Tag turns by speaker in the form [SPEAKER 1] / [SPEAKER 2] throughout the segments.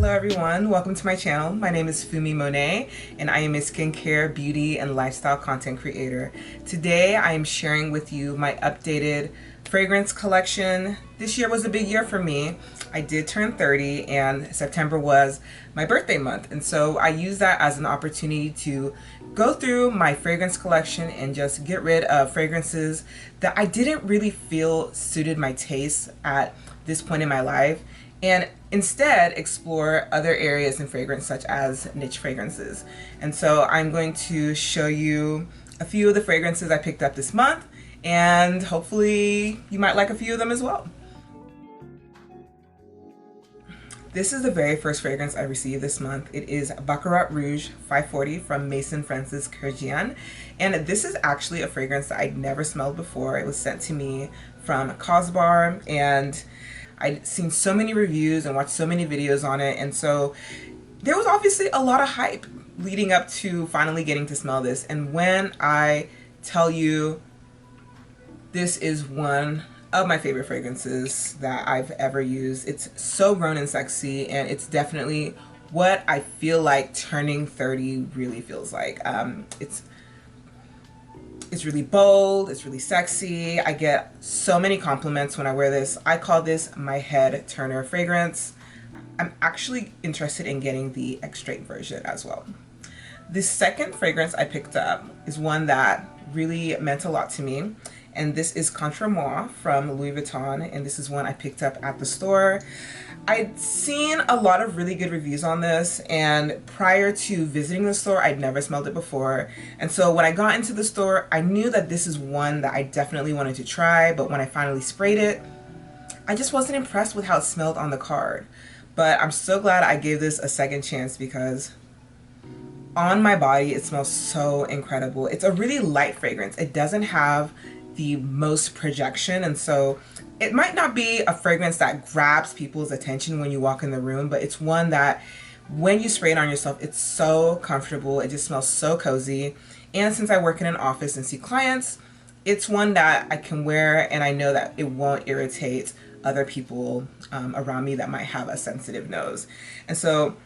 [SPEAKER 1] Hello everyone, welcome to my channel. My name is Fumi Monet and I am a skincare, beauty, and lifestyle content creator. Today I am sharing with you my updated fragrance collection. This year was a big year for me. I did turn 30 and September was my birthday month, and so I used that as an opportunity to go through my fragrance collection and just get rid of fragrances that I didn't really feel suited my taste at this point in my life, and instead explore other areas in fragrance such as niche fragrances. And so I'm going to show you a few of the fragrances I picked up this month, and hopefully you might like a few of them as well. This is the very first fragrance I received this month. It is Baccarat Rouge 540 from Maison France's Kurkdjian. And this is actually a fragrance that I'd never smelled before. It was sent to me from CosBar, and I'd seen so many reviews and watched so many videos on it, and so there was obviously a lot of hype leading up to finally getting to smell this. And when I tell you, this is one of my favorite fragrances that I've ever used. It's so grown and sexy, and it's definitely what I feel like turning 30 really feels like. It's really bold, it's really sexy. I get so many compliments when I wear this. I call this my head turner fragrance. I'm actually interested in getting the extrait version as well. The second fragrance I picked up is one that really meant a lot to me, and this is Noir from Louis Vuitton, and this is one I picked up at the store. I'd seen a lot of really good reviews on this, and prior to visiting the store, I'd never smelled it before. And so when I got into the store, I knew that this is one that I definitely wanted to try, but when I finally sprayed it, I just wasn't impressed with how it smelled on the card. But I'm so glad I gave this a second chance, because on my body, it smells so incredible. It's a really light fragrance. It doesn't have the most projection, and so it might not be a fragrance that grabs people's attention when you walk in the room, but it's one that when you spray it on yourself, it's so comfortable. It just smells so cozy. And since I work in an office and see clients, it's one that I can wear, and I know that it won't irritate other people around me that might have a sensitive nose. And so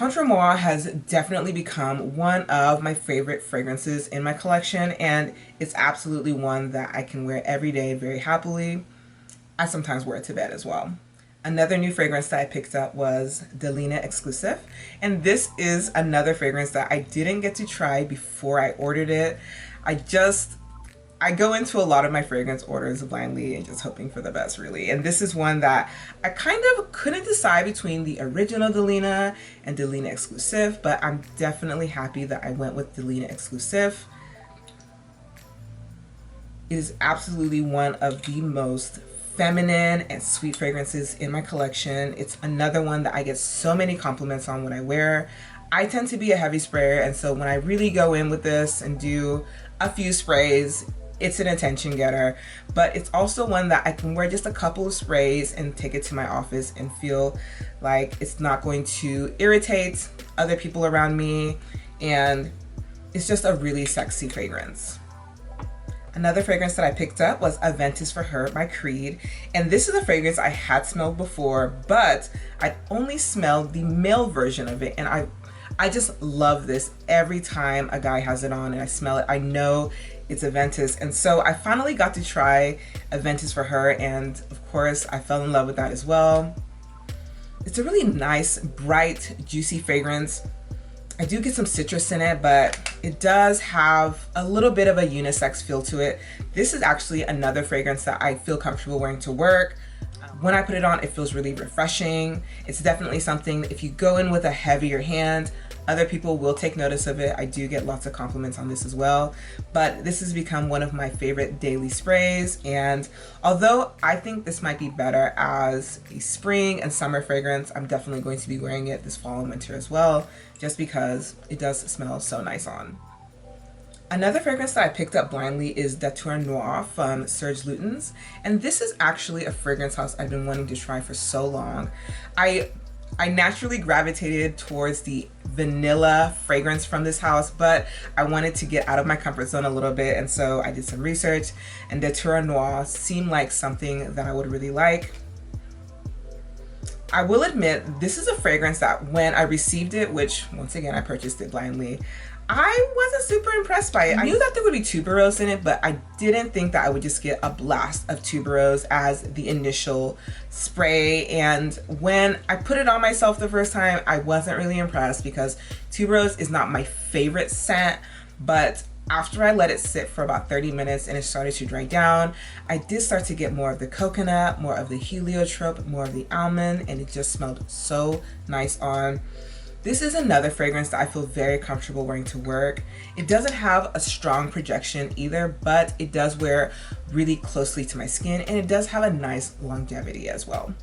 [SPEAKER 1] Noir has definitely become one of my favorite fragrances in my collection, and it's absolutely one that I can wear every day very happily. I sometimes wear it to bed as well. Another new fragrance that I picked up was Delina Exclusive, and this is another fragrance that I didn't get to try before I ordered it. I go into a lot of my fragrance orders blindly and just hoping for the best, really. And this is one that I kind of couldn't decide between the original Delina and Delina Exclusive, but I'm definitely happy that I went with Delina Exclusive. It is absolutely one of the most feminine and sweet fragrances in my collection. It's another one that I get so many compliments on when I wear. I tend to be a heavy sprayer, and so when I really go in with this and do a few sprays, it's an attention getter. But it's also one that I can wear just a couple of sprays and take it to my office and feel like it's not going to irritate other people around me, and it's just a really sexy fragrance. Another fragrance that I picked up was Aventus for Her by Creed, and this is a fragrance I had smelled before, but I only smelled the male version of it, and I just love this. Every time a guy has it on and I smell it, I know it's Aventus. And so I finally got to try Aventus for Her, and of course I fell in love with that as well. It's a really nice, bright, juicy fragrance. I do get some citrus in it, but it does have a little bit of a unisex feel to it. This is actually another fragrance that I feel comfortable wearing to work. When I put it on, it feels really refreshing. It's definitely something, if you go in with a heavier hand, other people will take notice of it. I do get lots of compliments on this as well, but this has become one of my favorite daily sprays. And although I think this might be better as a spring and summer fragrance, I'm definitely going to be wearing it this fall and winter as well, just because it does smell so nice on. Another fragrance that I picked up blindly is Noir from Serge Lutens, and this is actually a fragrance house I've been wanting to try for so long. I naturally gravitated towards the vanilla fragrance from this house, but I wanted to get out of my comfort zone a little bit, and so I did some research, and Noir seemed like something that I would really like. I will admit, this is a fragrance that when I received it, which once again, I purchased it blindly, I wasn't super impressed by it. I knew that there would be tuberose in it, but I didn't think that I would just get a blast of tuberose as the initial spray. And when I put it on myself the first time, I wasn't really impressed because tuberose is not my favorite scent, but after I let it sit for about 30 minutes and it started to dry down, I did start to get more of the coconut, more of the heliotrope, more of the almond, and it just smelled so nice on. This is another fragrance that I feel very comfortable wearing to work. It doesn't have a strong projection either, but it does wear really closely to my skin, and it does have a nice longevity as well.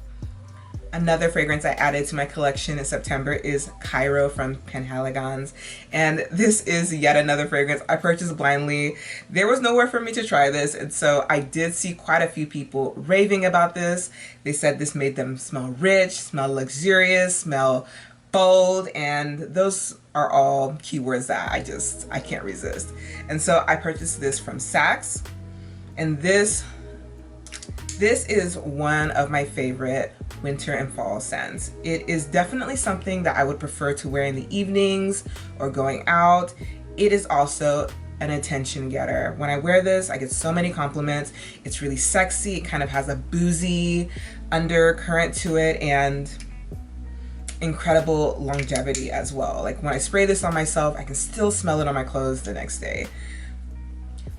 [SPEAKER 1] Another fragrance I added to my collection in September is Cairo from Penhaligons, and this is yet another fragrance I purchased blindly. There was nowhere for me to try this, and so I did see quite a few people raving about this. They said this made them smell rich, smell luxurious, smell bold, and those are all keywords that I can't resist. And so I purchased this from Saks, and this is one of my favorite winter and fall scents. It is definitely something that I would prefer to wear in the evenings or going out. It is also an attention getter. When I wear this, I get so many compliments. It's really sexy. It kind of has a boozy undercurrent to it, and incredible longevity as well. Like when I spray this on myself, I can still smell it on my clothes the next day.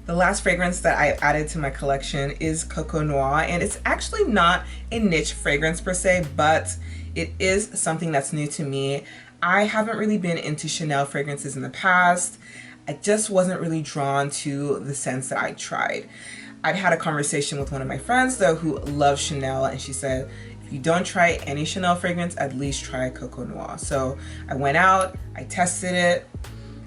[SPEAKER 1] The last fragrance that I added to my collection is Coco Noir, and it's actually not a niche fragrance per se, but it is something that's new to me. I haven't really been into Chanel fragrances in the past. I just wasn't really drawn to the scents that I tried. I'd had a conversation with one of my friends though who loves Chanel, and she said, if you don't try any Chanel fragrance, at least try Coco Noir. So I went out, I tested it,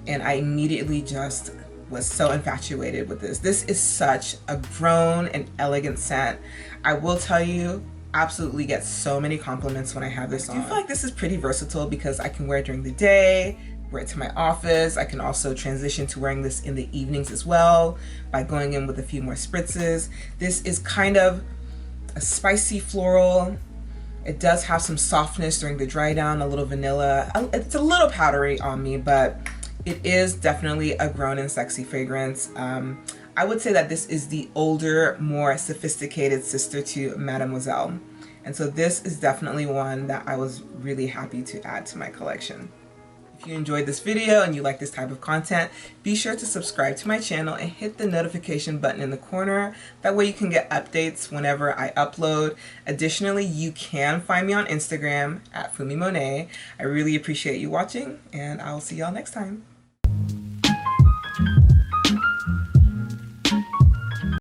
[SPEAKER 1] and I immediately just was so infatuated with this. This is such a grown and elegant scent. I will tell you, absolutely get so many compliments when I have this on. I feel like this is pretty versatile because I can wear it during the day, wear it to my office. I can also transition to wearing this in the evenings as well by going in with a few more spritzes. This is kind of a spicy floral. It does have some softness during the dry down, a little vanilla. It's a little powdery on me, but it is definitely a grown and sexy fragrance. I would say that this is the older, more sophisticated sister to Mademoiselle. And so this is definitely one that I was really happy to add to my collection. If you enjoyed this video and you like this type of content, be sure to subscribe to my channel and hit the notification button in the corner. That way you can get updates whenever I upload. Additionally, you can find me on Instagram at FumiMonet. I really appreciate you watching, and I'll see y'all next time.